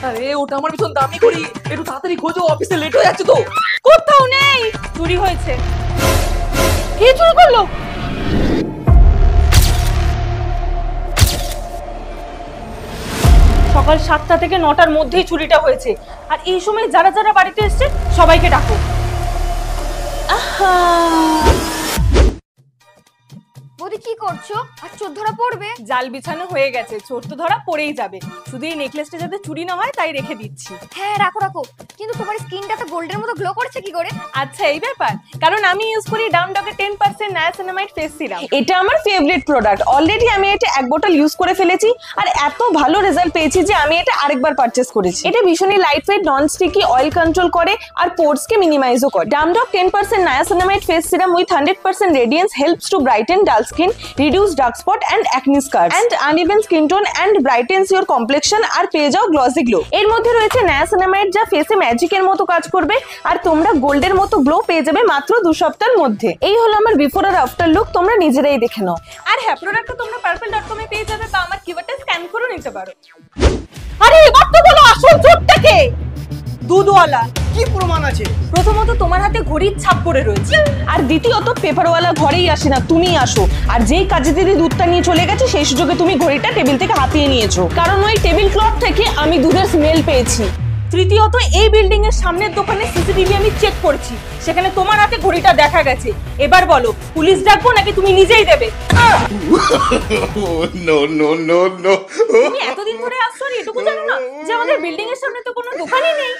আরে ওটা আমার ভীষণ দামি ঘড়ি, একটু তাড়াতাড়ি খোঁজো, অফিসে লেট হয়ে যাচ্ছে তো। কোথাও নেই, চুরি হয়েছে। কে চুরি করলো? সকাল 7টা থেকে 9টার মধ্যেই চুরিটা হয়েছে। আর এই সময় যারা যারা বাড়িতে এসছে সবাইকে ডাকো। বৌদি কি করছো? আর চোর ধরা পড়বে। জাল বিছানো হয়ে গেছে, চোর তো ধরা পড়েই যাবে। শুধু এই নেকলেসটা যাতে চুরি না হয় তাই রেখে দিচ্ছি। হ্যাঁ রাখো রাখো, কিন্তু তোমার স্কিনটা তো গোল্ডের মতো গ্লো করছে কি করে? আচ্ছা এই ব্যাপার, কারণ আমি ইউজ করি ডামডকের 10% নায়াসিনামাইড ফেস সিরাম। এটা আমার ফেভারিট প্রোডাক্ট। অলরেডি আমি এটা এক বোতল ইউজ করে ফেলেছি আর এত ভালো রেজাল্ট পেয়েছি যে আমি এটা আরেকবার পারচেজ করেছি। এটা ভীষণই light weight, non sticky, oil control করে আর পোর্স কে মিনিমাইজও করে। ডামডক 10% niacinamide face serum with 100% radiance helps to brighten ডাল skin, reduce dark spot and acne scars and uneven skin tone and brightens your complexion আর পেয়ে যাও গ্লসি গ্লো। এর মধ্যে রয়েছে niacinamide যা ফেসে ম্যাজিকের মতো কাজ করবে আর তোমরা গোল্ডের মতো গ্লো পেয়ে যাবে মাত্র 2 সপ্তাহের মধ্যে। এই হলো আমার বিফোর আর আফটার লুক, তোমরা নিজেরাই দেখে নাও। আর হ্যাঁ, প্রোডাক্টটা তোমরা purple.com এ পেয়ে যাবে বা আমার কিউআরটা স্ক্যান করে নিতে পারো। আরে এবার তো বলো আসল চোরটা কে? দুধওয়ালা। কি প্রমাণ আছে? প্রথমত তোমার হাতে ঘড়ির ছাপ পড়ে রয়েছে, আর দ্বিতীয়ত পেপারওয়ালা ঘরেই আসে না, তুমিই আসো। আর যেই কাজে দিদি দুধটা নিয়ে চলে গেছে সেই সুযোগে তুমি ঘড়িটা টেবিল থেকে হাতিয়ে নিয়েছো, কারণ ওই টেবিল ক্লথ থেকে আমি দুধের স্মেল পেয়েছি। তৃতীয়ত এই বিল্ডিং এর সামনের দোকানে সিসিটিভি আমি চেক করেছি, সেখানে তোমার হাতে ঘড়িটা দেখা গেছে। এবার বলো পুলিশ ডাকবো নাকি তুমি নিজেই দেবে? No, no, no, no. তুমি এতদিন ধরে আসছো আর এটুকু জানো না যে আমাদের বিল্ডিং এর সামনে তো কোনো দোকানই নেই।